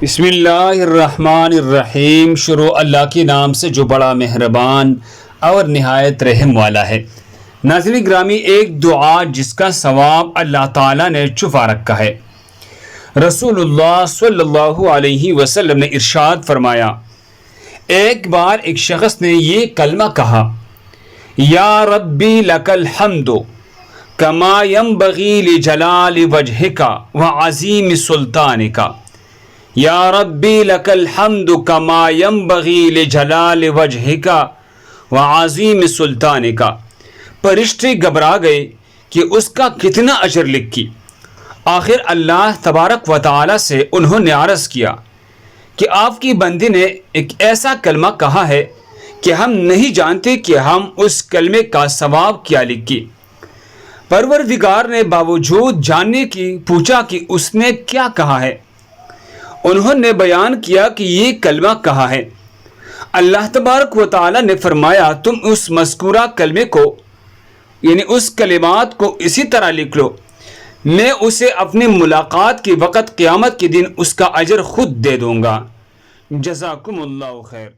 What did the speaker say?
بسم اللہ الرحمن الرحیم۔ شروع اللہ کے نام سے جو بڑا مہربان اور نہایت رحم والا ہے۔ ناظرین گرامی، ایک دعا جس کا ثواب اللہ تعالیٰ نے چھپا رکھا ہے۔ رسول اللہ صلی اللہ علیہ وسلم نے ارشاد فرمایا، ایک بار ایک شخص نے یہ کلمہ کہا، یا ربی لک الحمد کما ینبغی لجلال وجہک وعظیم سلطانک، یا ربی لک الحمد کما ینبغی لجلال وجہک وعظیم سلطانک۔ فرشتے گھبرا گئے کہ اس کا کتنا اجر لکھی۔ آخر اللہ تبارک و تعالی سے انہوں نے عرض کیا کہ آپ کی بندی نے ایک ایسا کلمہ کہا ہے کہ ہم نہیں جانتے کہ ہم اس کلمے کا ثواب کیا لکھیں۔ پروردگار نے باوجود جاننے کی پوچھا کہ اس نے کیا کہا ہے۔ انہوں نے بیان کیا کہ یہ کلمہ کہا ہے۔ اللہ تبارک و تعالی نے فرمایا، تم اس مذکورہ کلمے کو یعنی اس کلمات کو اسی طرح لکھ لو، میں اسے اپنی ملاقات کے وقت قیامت کے دن اس کا اجر خود دے دوں گا۔ جزاکم اللہ خیر۔